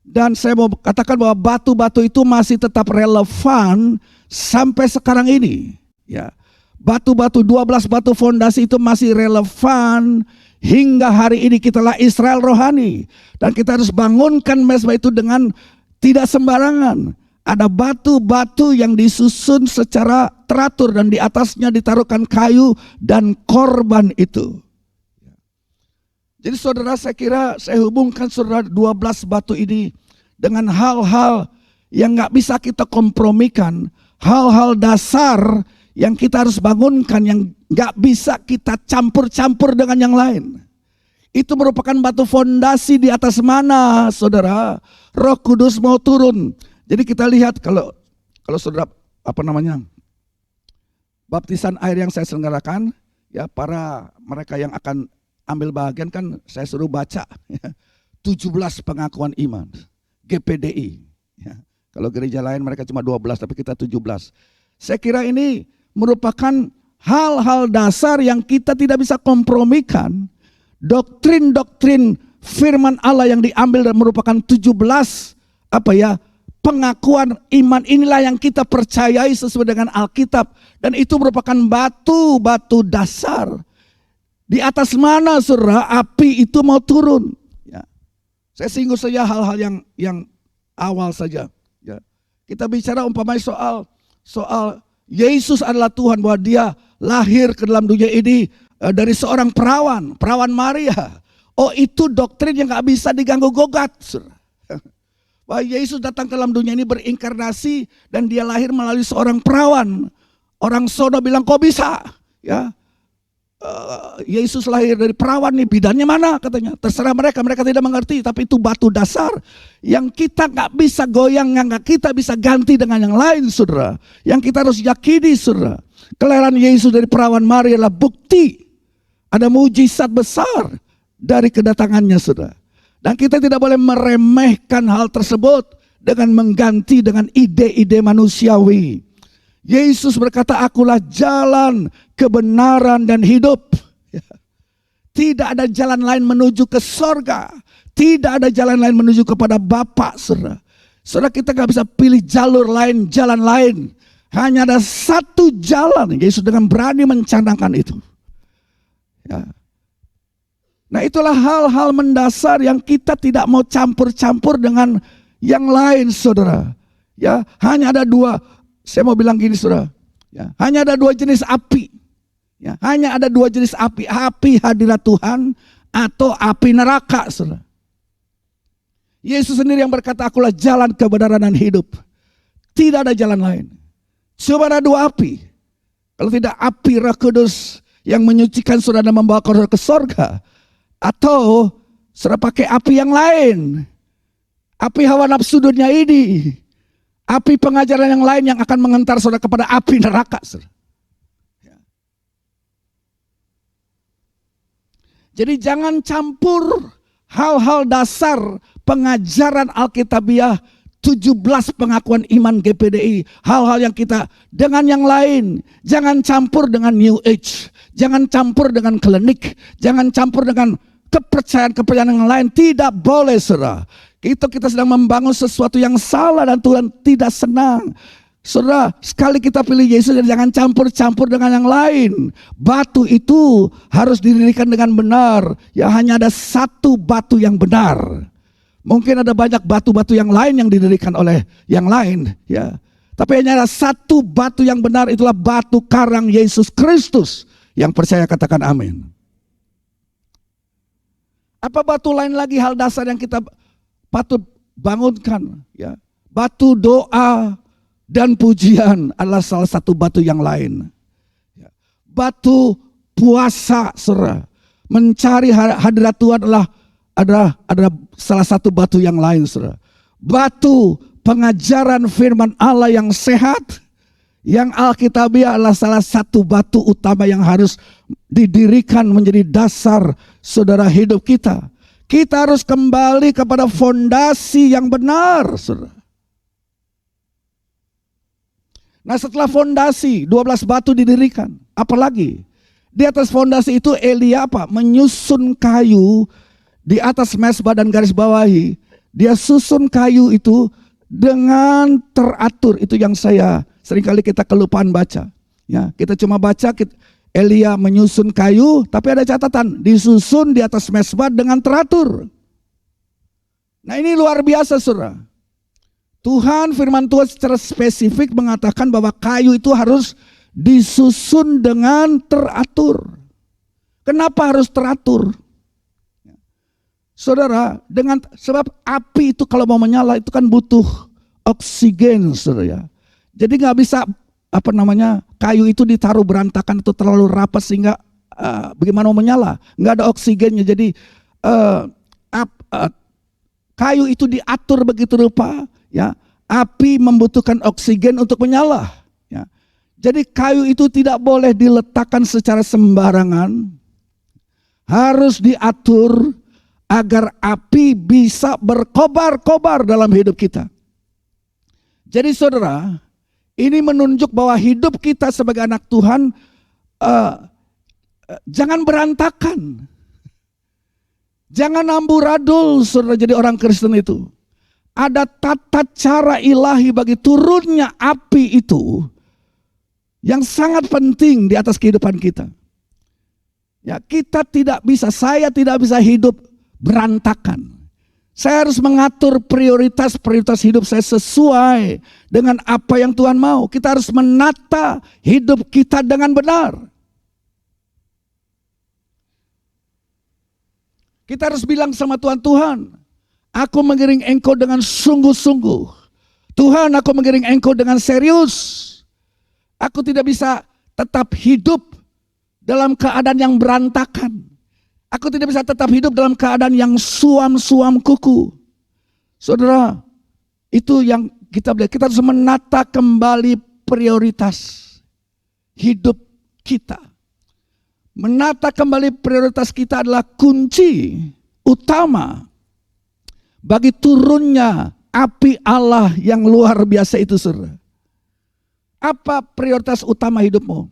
Dan saya mau katakan bahwa batu-batu itu masih tetap relevan sampai sekarang ini. Ya, batu-batu 12 batu fondasi itu masih relevan hingga hari ini. Kitalah Israel rohani, dan kita harus bangunkan mezbah itu dengan tidak sembarangan. Ada batu-batu yang disusun secara teratur dan di atasnya ditaruhkan kayu dan korban itu. Jadi saudara, saya kira saya hubungkan saudara 12 batu ini dengan hal-hal yang gak bisa kita kompromikan. Hal-hal dasar yang kita harus bangunkan, yang gak bisa kita campur-campur dengan yang lain. Itu merupakan batu fondasi di atas mana saudara Roh Kudus mau turun. Jadi kita lihat kalau saudara baptisan air yang saya selenggarakan, ya, para mereka yang akan ambil bagian kan saya suruh baca ya, 17 pengakuan iman GPDI. Ya. Kalau gereja lain mereka cuma 12, tapi kita 17. Saya kira ini merupakan hal-hal dasar yang kita tidak bisa kompromikan. Doktrin-doktrin firman Allah yang diambil dan merupakan 17 pengakuan iman inilah yang kita percayai sesuai dengan Alkitab, dan itu merupakan batu-batu dasar. Di atas mana saudara api itu mau turun? Ya. Saya singgung saja hal-hal yang awal saja. Ya. Kita bicara umpamanya soal Yesus adalah Tuhan, bahwa dia lahir ke dalam dunia ini dari seorang perawan Maria. Oh, itu doktrin yang gak bisa diganggu gugat, saudara. Bahwa Yesus datang ke dalam dunia ini berinkarnasi dan dia lahir melalui seorang perawan. Orang sono bilang, kok bisa? Ya, Yesus lahir dari perawan nih, bidannya mana katanya? Terserah mereka tidak mengerti. Tapi itu batu dasar yang kita gak bisa goyang, yang gak kita bisa ganti dengan yang lain, saudara. Yang kita harus yakini, saudara. Kelahiran Yesus dari perawan Maria adalah bukti ada mujizat besar dari kedatangannya, saudara. Dan kita tidak boleh meremehkan hal tersebut dengan mengganti dengan ide-ide manusiawi. Yesus berkata, akulah jalan, kebenaran, dan hidup. Tidak ada jalan lain menuju ke sorga. Tidak ada jalan lain menuju kepada Bapa, saudara. Saudara, kita gak bisa pilih jalur lain, jalan lain. Hanya ada satu jalan. Yesus dengan berani mencanangkan itu. Ya. Nah, itulah hal-hal mendasar yang kita tidak mau campur-campur dengan yang lain, saudara. Ya, hanya ada dua. Saya mau bilang gini, saudara. Ya, hanya ada dua jenis api. Ya, hanya ada dua jenis api. Api hadirat Tuhan atau api neraka, saudara. Yesus sendiri yang berkata, akulah jalan, kebenaran, dan hidup. Tidak ada jalan lain. Cuma ada dua api. Kalau tidak api Roh Kudus yang menyucikan saudara dan membawa saudara ke sorga, atau saudara pakai api yang lain, api hawa nafsu dunia ini, api pengajaran yang lain yang akan mengantar saudara kepada api neraka, saudara. Jadi jangan campur hal-hal dasar pengajaran Alkitabiah, 17 pengakuan iman GPDI, hal-hal yang kita dengan yang lain. Jangan campur dengan New Age, jangan campur dengan klinik, jangan campur dengan kepercayaan-kepercayaan yang lain. Tidak boleh, saudara. Kita sedang membangun sesuatu yang salah dan Tuhan tidak senang. Saudara, sekali kita pilih Yesus, jangan campur-campur dengan yang lain. Batu itu harus didirikan dengan benar. Ya, hanya ada satu batu yang benar. Mungkin ada banyak batu-batu yang lain yang didirikan oleh yang lain, ya. Tapi hanya ada satu batu yang benar, itulah batu karang Yesus Kristus. Yang percaya katakan amin. Apa batu lain lagi hal dasar yang kita patut bangunkan? Ya, batu doa dan pujian adalah salah satu batu yang lain. Ya, batu puasa, saudara, mencari hadirat Tuhan adalah salah satu batu yang lain, saudara. Batu pengajaran firman Allah yang sehat, yang Alkitabiah adalah salah satu batu utama yang harus didirikan menjadi dasar saudara hidup kita. Kita harus kembali kepada fondasi yang benar, saudara. Nah, setelah fondasi 12 batu didirikan, apalagi di atas fondasi itu Elia menyusun kayu di atas mezbah dan garis bawahi Dia susun kayu itu dengan teratur. Itu yang seringkali kita kelupaan baca. Ya, kita cuma baca Elia menyusun kayu, tapi ada catatan, disusun di atas mezbah dengan teratur. Nah, ini luar biasa, saudara. Firman Tuhan secara spesifik mengatakan bahwa kayu itu harus disusun dengan teratur. Kenapa harus teratur? Saudara, sebab api itu kalau mau menyala itu kan butuh oksigen, saudara ya. Jadi nggak bisa kayu itu ditaruh berantakan atau terlalu rapat sehingga bagaimana mau menyala? Nggak ada oksigennya. Jadi kayu itu diatur begitu rupa, ya. Api membutuhkan oksigen untuk menyala. Ya. Jadi kayu itu tidak boleh diletakkan secara sembarangan, harus diatur agar api bisa berkobar-kobar dalam hidup kita. Jadi saudara, ini menunjuk bahwa hidup kita sebagai anak Tuhan jangan berantakan. Jangan amburadul, saudara, jadi orang Kristen itu. Ada tata cara ilahi bagi turunnya api itu yang sangat penting di atas kehidupan kita. Ya, saya tidak bisa hidup berantakan. Saya harus mengatur prioritas hidup saya sesuai dengan apa yang Tuhan mau. Kita harus menata hidup kita dengan benar. Kita harus bilang sama Tuhan, Tuhan, aku mengiring Engkau dengan sungguh-sungguh. Tuhan, aku mengiring Engkau dengan serius. Aku tidak bisa tetap hidup dalam keadaan yang berantakan. Aku tidak bisa tetap hidup dalam keadaan yang suam-suam kuku. Saudara, itu yang kita lihat. Kita harus menata kembali prioritas hidup kita. Menata kembali prioritas kita adalah kunci utama bagi turunnya api Allah yang luar biasa itu, saudara. Apa prioritas utama hidupmu?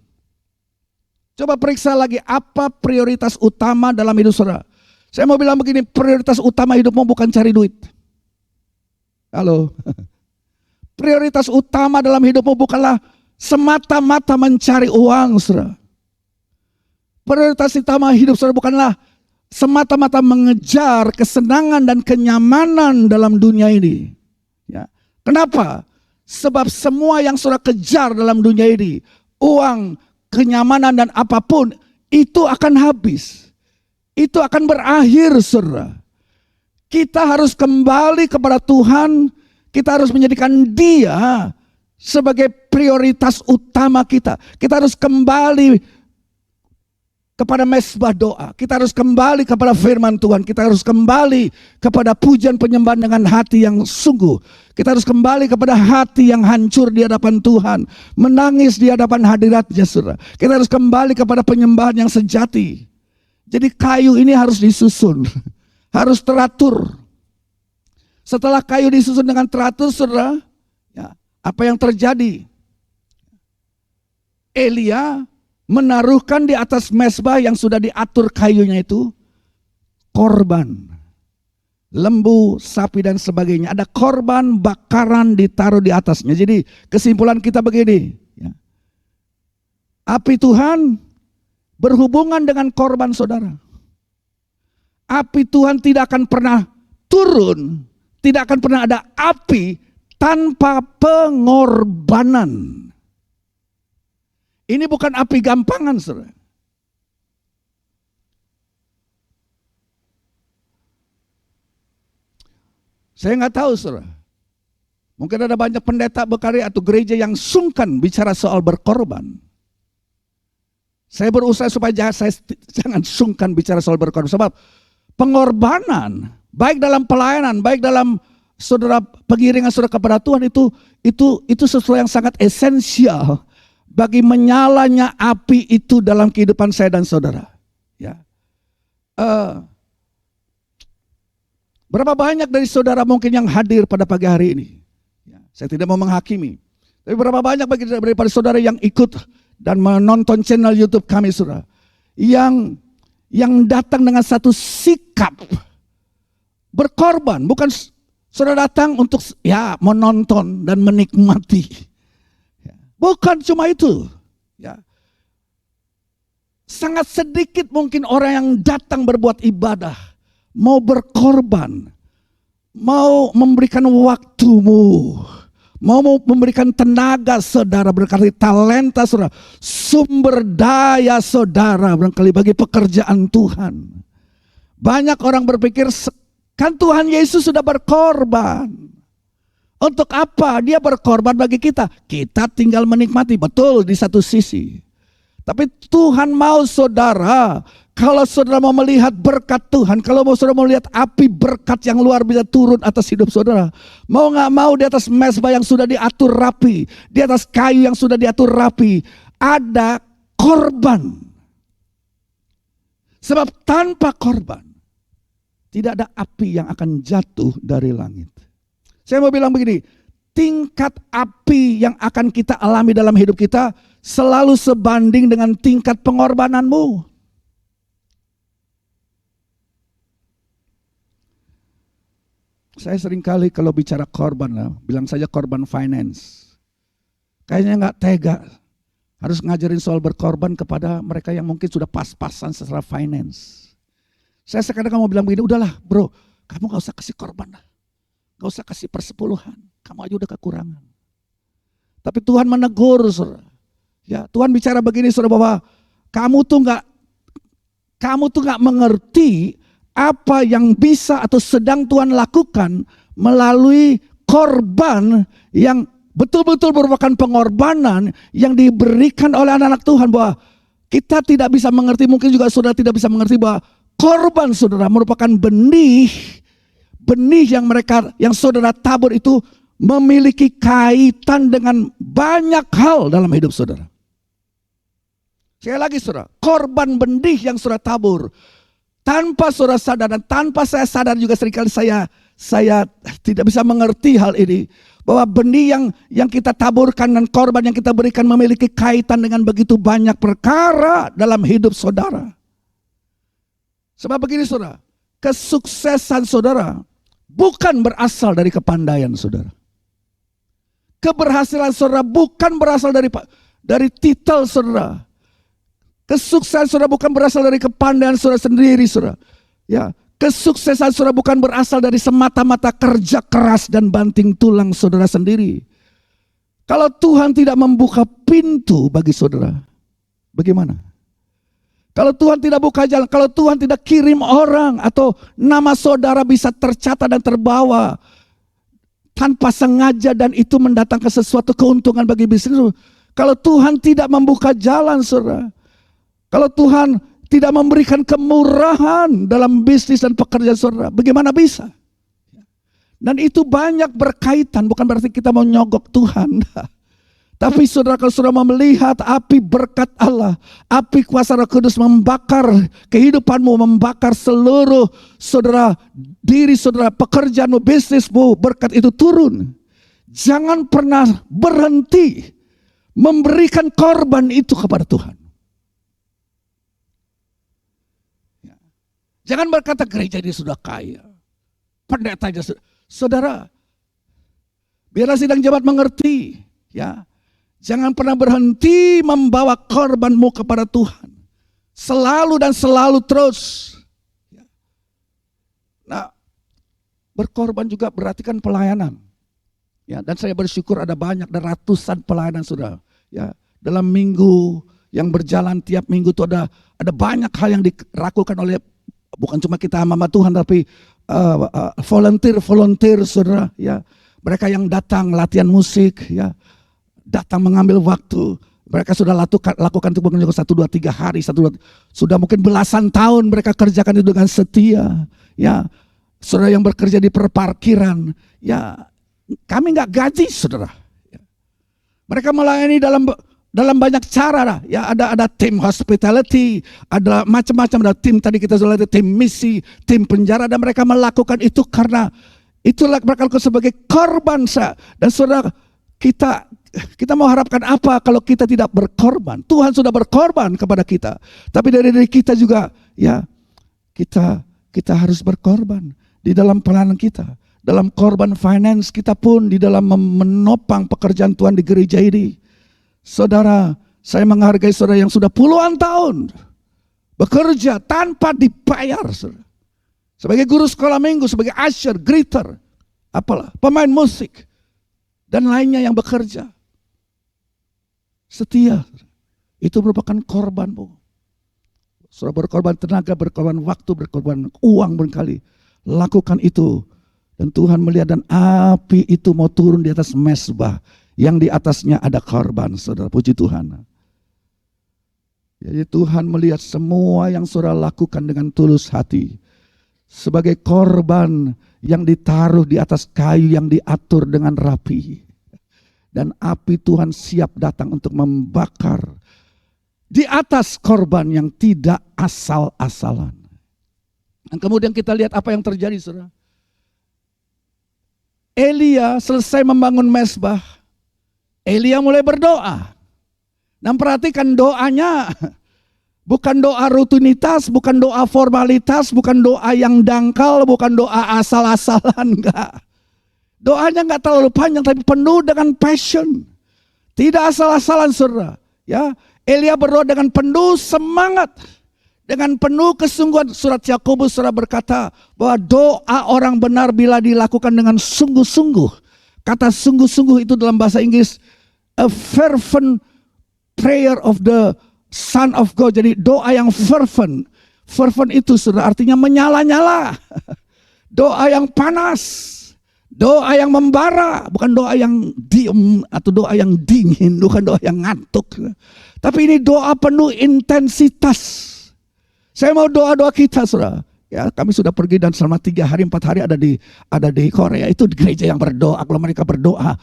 Coba periksa lagi, apa prioritas utama dalam hidup saudara? Saya mau bilang begini, prioritas utama hidupmu bukan cari duit. Halo. Prioritas utama dalam hidupmu bukanlah semata-mata mencari uang, saudara. Prioritas utama hidup saudara bukanlah semata-mata mengejar kesenangan dan kenyamanan dalam dunia ini. Ya. Kenapa? Sebab semua yang saudara kejar dalam dunia ini, uang, kenyamanan dan apapun, itu akan habis. Itu akan berakhir, saudara. Kita harus kembali kepada Tuhan. Kita harus menjadikan Dia sebagai prioritas utama kita. Kita harus kembali kepada mezbah doa. Kita harus kembali kepada firman Tuhan. Kita harus kembali kepada pujian penyembahan dengan hati yang sungguh. Kita harus kembali kepada hati yang hancur di hadapan Tuhan. Menangis di hadapan hadiratnya, saudara. Kita harus kembali kepada penyembahan yang sejati. Jadi kayu ini harus disusun. Harus teratur. Setelah kayu disusun dengan teratur, saudara, ya, apa yang terjadi? Elia menaruhkan di atas mezbah yang sudah diatur kayunya itu korban, lembu, sapi dan sebagainya. Ada korban bakaran ditaruh di atasnya. Jadi kesimpulan kita begini, ya. Api Tuhan berhubungan dengan korban saudara. Api Tuhan tidak akan pernah turun, tidak akan pernah ada api tanpa pengorbanan. Ini bukan api gampangan, saudara. Saya nggak tahu, saudara. Mungkin ada banyak pendeta berkarya atau gereja yang sungkan bicara soal berkorban. Saya berusaha supaya saya jangan sungkan bicara soal berkorban. Sebab pengorbanan, baik dalam pelayanan, baik dalam saudara pengiringan saudara kepada Tuhan itu sesuatu yang sangat esensial bagi menyalanya api itu dalam kehidupan saya dan saudara. Ya. Berapa banyak dari saudara mungkin yang hadir pada pagi hari ini? Ya, saya tidak mau menghakimi. Tapi berapa banyak daripada saudara yang ikut dan menonton channel YouTube kami, saudara, yang datang dengan satu sikap berkorban, bukan Saudara datang untuk ya menonton dan menikmati. Bukan cuma itu. Ya. Sangat sedikit mungkin orang yang datang berbuat ibadah, mau berkorban, mau memberikan waktumu, mau memberikan tenaga saudara, berkali talenta saudara, sumber daya saudara, barangkali bagi pekerjaan Tuhan. Banyak orang berpikir, kan Tuhan Yesus sudah berkorban. Untuk apa dia berkorban bagi kita? Kita tinggal menikmati, betul di satu sisi. Tapi Tuhan mau saudara, kalau saudara mau melihat berkat Tuhan, kalau saudara mau melihat api berkat yang luar biasa turun atas hidup saudara, mau gak mau di atas mezbah yang sudah diatur rapi, di atas kayu yang sudah diatur rapi, ada korban. Sebab tanpa korban, tidak ada api yang akan jatuh dari langit. Saya mau bilang begini, tingkat api yang akan kita alami dalam hidup kita selalu sebanding dengan tingkat pengorbananmu. Saya seringkali kalau bicara korban, bilang saja korban finance. Kayaknya gak tega, harus ngajarin soal berkorban kepada mereka yang mungkin sudah pas-pasan secara finance. Saya sekarang mau bilang begini, udahlah bro, kamu gak usah kasih korban lah. Gak usah kasih persepuluhan, kamu aja udah kekurangan. Tapi Tuhan menegur saudara. Ya, Tuhan bicara begini saudara, bahwa kamu tuh gak mengerti apa yang bisa atau sedang Tuhan lakukan melalui korban yang betul-betul merupakan pengorbanan yang diberikan oleh anak-anak Tuhan. Bahwa kita tidak bisa mengerti, mungkin juga saudara tidak bisa mengerti bahwa korban saudara merupakan benih yang saudara tabur itu memiliki kaitan dengan banyak hal dalam hidup saudara. Sekali lagi saudara, korban benih yang saudara tabur, tanpa saudara sadar dan tanpa saya sadar juga seringkali saya tidak bisa mengerti hal ini, bahwa benih yang kita taburkan dan korban yang kita berikan memiliki kaitan dengan begitu banyak perkara dalam hidup saudara. Sebab begini saudara, kesuksesan saudara bukan berasal dari kepandaian saudara. Keberhasilan saudara bukan berasal dari titel saudara. Kesuksesan saudara bukan berasal dari kepandaian saudara sendiri saudara. Ya, kesuksesan saudara bukan berasal dari semata-mata kerja keras dan banting tulang saudara sendiri. Kalau Tuhan tidak membuka pintu bagi saudara, bagaimana? Kalau Tuhan tidak buka jalan, kalau Tuhan tidak kirim orang, atau nama saudara bisa tercatat dan terbawa tanpa sengaja dan itu mendatangkan sesuatu keuntungan bagi bisnis. Kalau Tuhan tidak membuka jalan saudara, kalau Tuhan tidak memberikan kemurahan dalam bisnis dan pekerjaan saudara, bagaimana bisa? Dan itu banyak berkaitan, bukan berarti kita mau nyogok Tuhan. Tapi saudara, kalau saudara mau melihat api berkat Allah, api kuasa Roh Kudus membakar kehidupanmu, membakar seluruh saudara, diri saudara, pekerjaanmu, bisnismu, berkat itu turun. Jangan pernah berhenti memberikan korban itu kepada Tuhan. Jangan berkata gereja ini sudah kaya, pendetanya sudah. Saudara, biarlah sidang jemaat mengerti, ya. Jangan pernah berhenti membawa korbanmu kepada Tuhan. Selalu dan selalu terus. Nah, berkorban juga berarti kan pelayanan. Ya, dan saya bersyukur ada banyak, ada ratusan pelayanan saudara. Ya, dalam minggu yang berjalan tiap minggu itu ada banyak hal yang dilakukan oleh bukan cuma kita hamba Tuhan, tapi volunteer saudara. Ya, mereka yang datang latihan musik, ya. Datang mengambil waktu, mereka sudah lakukan itu bukan 1, 2, 3 hari, sudah mungkin belasan tahun mereka kerjakan itu dengan setia. Ya, saudara yang bekerja di perparkiran, ya kami nggak gaji saudara. Ya. Mereka melayani dalam banyak cara, ya ada tim hospitality, ada macam-macam, ada tim tadi kita sudah lihat, tim misi, tim penjara, dan mereka melakukan itu karena itulah mereka lakukan sebagai korban. Dan saudara, kita mau harapkan apa kalau kita tidak berkorban? Tuhan sudah berkorban kepada kita. Tapi dari diri kita juga, ya kita harus berkorban di dalam pelayanan kita. dalam korban finance kita pun di dalam menopang pekerjaan Tuhan di gereja ini. Saudara, saya menghargai saudara yang sudah puluhan tahun bekerja tanpa dibayar. Saudara. Sebagai guru sekolah minggu, sebagai usher, greeter, apalah, pemain musik, dan lainnya yang bekerja. Setia, itu merupakan korban. Saudara berkorban tenaga, berkorban waktu, berkorban uang berkali. Lakukan itu. Dan Tuhan melihat dan api itu mau turun di atas mezbah. Yang di atasnya ada korban, saudara. Puji Tuhan. Jadi Tuhan melihat semua yang saudara lakukan dengan tulus hati. Sebagai korban yang ditaruh di atas kayu yang diatur dengan rapi. Dan api Tuhan siap datang untuk membakar di atas korban yang tidak asal-asalan. Dan kemudian kita lihat apa yang terjadi, saudara. Elia selesai membangun mezbah. Elia mulai berdoa. Dan perhatikan doanya. Bukan doa rutinitas, bukan doa formalitas, bukan doa yang dangkal, bukan doa asal-asalan, enggak. Doanya enggak terlalu panjang tapi penuh dengan passion. Tidak asal-asalan, saudara. Ya, Elia berdoa dengan penuh semangat. Dengan penuh kesungguhan. Surat Yakobus saudara berkata bahwa doa orang benar bila dilakukan dengan sungguh-sungguh. Kata sungguh-sungguh itu dalam bahasa Inggris a fervent prayer of the Son of God. Jadi doa yang fervent. Fervent itu saudara artinya menyala-nyala. Doa yang panas. Doa yang membara. Bukan doa yang diem atau doa yang dingin. Bukan doa yang ngantuk. Tapi ini doa penuh intensitas. Saya mau doa-doa kita, saudara. Ya, kami sudah pergi dan selama 3 hari, 4 hari ada di Korea. Itu di gereja yang berdoa. Kalau mereka berdoa,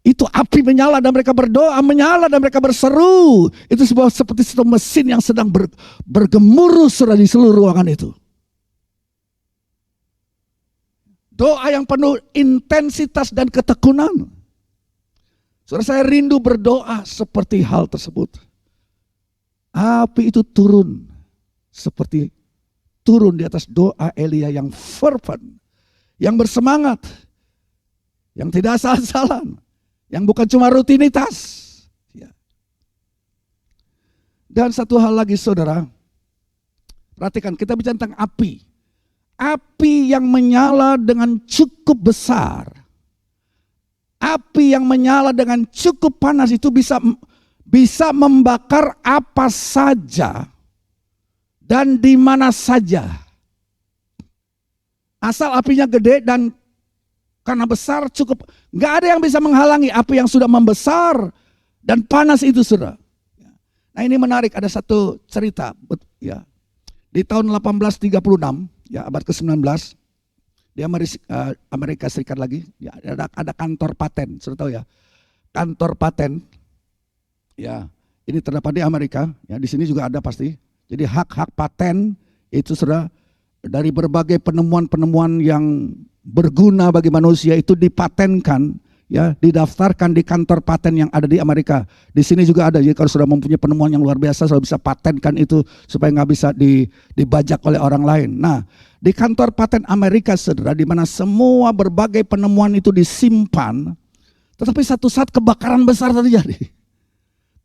itu api menyala dan mereka berdoa, menyala dan mereka berseru. Itu seperti satu mesin yang sedang bergemuruh, saudara, di seluruh ruangan itu. Doa yang penuh intensitas dan ketekunan. Saudara, saya rindu berdoa seperti hal tersebut. Api itu turun. Seperti turun di atas doa Elia yang fervent, yang bersemangat, yang tidak asal-asalan, yang bukan cuma rutinitas. Dan satu hal lagi saudara, perhatikan kita bicara tentang api. Api yang menyala dengan cukup besar. Api yang menyala dengan cukup panas itu bisa membakar apa saja. Dan di mana saja. Asal apinya gede dan karena besar cukup. Gak ada yang bisa menghalangi api yang sudah membesar dan panas itu, saudara. Nah ini menarik, ada satu cerita. Ya. Di tahun 1836, ya abad ke-19, di Amerika Serikat lagi, ya, ada kantor paten, saudara tahu ya. Kantor paten, ya ini terdapat di Amerika, ya di sini juga ada pasti. Jadi hak-hak paten itu saudara dari berbagai penemuan-penemuan yang berguna bagi manusia itu dipatenkan, ya didaftarkan di kantor paten yang ada di Amerika. Di sini juga ada. Jadi kalau sudah mempunyai penemuan yang luar biasa, sudah bisa patenkan itu supaya nggak bisa dibajak oleh orang lain. Nah, di kantor paten Amerika saudara, di mana semua berbagai penemuan itu disimpan, tetapi satu saat kebakaran besar terjadi.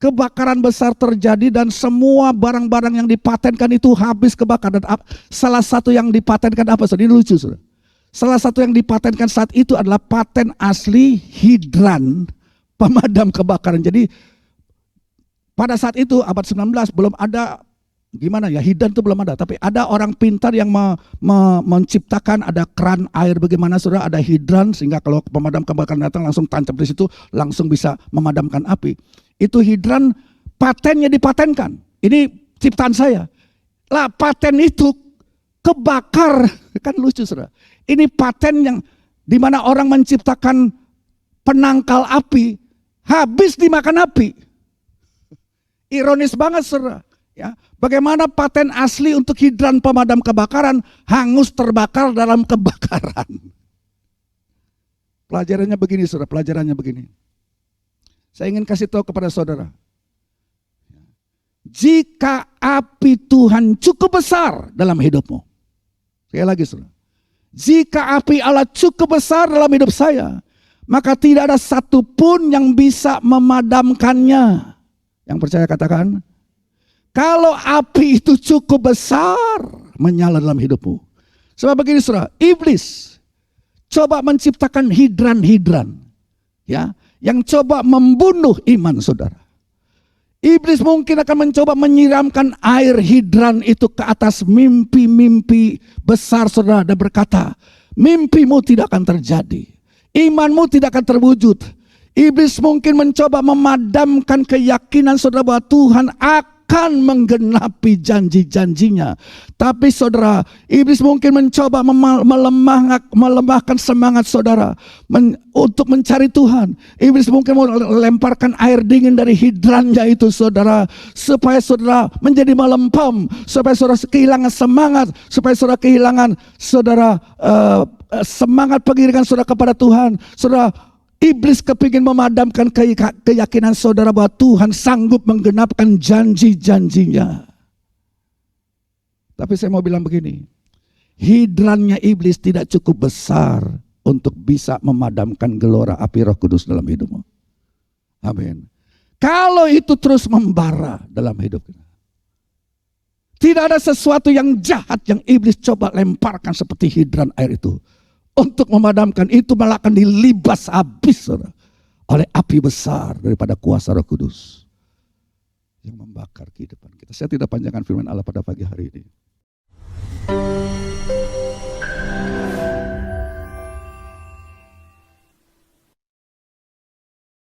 Kebakaran besar terjadi dan semua barang-barang yang dipatenkan itu habis kebakar. Dan salah satu yang dipatenkan apa? Ini lucu, saudara. Salah satu yang dipatenkan saat itu adalah paten asli hidran pemadam kebakaran. Jadi pada saat itu abad 19 belum ada, gimana ya, hidran itu belum ada. Tapi ada orang pintar yang menciptakan ada keran air bagaimana saudara, ada hidran sehingga kalau pemadam kebakaran datang langsung tancap di situ, langsung bisa memadamkan api. Itu hidran patennya dipatenkan. Ini ciptaan saya. Lah paten itu kebakar. Kan lucu saudara. Ini paten yang dimana orang menciptakan penangkal api. Habis dimakan api. Ironis banget saudara. Ya, bagaimana paten asli untuk hidran pemadam kebakaran hangus terbakar dalam kebakaran. Pelajarannya begini saudara, pelajarannya begini. Saya ingin kasih tahu kepada saudara. Jika api Tuhan cukup besar dalam hidupmu. Sekali lagi saudara. Jika api Allah cukup besar dalam hidup saya, maka tidak ada satupun yang bisa memadamkannya. Yang percaya katakan, kalau api itu cukup besar menyala dalam hidupmu. Sebab begini saudara, iblis coba menciptakan hidran-hidran, ya, yang coba membunuh iman saudara. Iblis mungkin akan mencoba menyiramkan air hidran itu ke atas mimpi-mimpi besar saudara dan berkata, mimpimu tidak akan terjadi, imanmu tidak akan terwujud. Iblis mungkin mencoba memadamkan keyakinan saudara bahwa Tuhan akan menggenapi janji-janjinya. Tapi saudara, iblis mungkin mencoba melemahkan semangat saudara untuk mencari Tuhan. Iblis mungkin melemparkan air dingin dari hidrannya itu saudara, supaya saudara menjadi melempem, supaya saudara kehilangan semangat, supaya saudara kehilangan semangat pengiringan saudara kepada Tuhan. Saudara, iblis kepingin memadamkan keyakinan saudara bahwa Tuhan sanggup menggenapkan janji-janjinya. Tapi saya mau bilang begini, hidrannya iblis tidak cukup besar untuk bisa memadamkan gelora api Roh Kudus dalam hidupmu. Amin. Kalau itu terus membara dalam hidup kita, tidak ada sesuatu yang jahat yang iblis coba lemparkan seperti hidran air itu. Untuk memadamkan itu malah akan dilibas habis saudara, oleh api besar daripada kuasa Roh Kudus yang membakar kehidupan kita. Saya tidak panjangkan firman Allah pada pagi hari ini.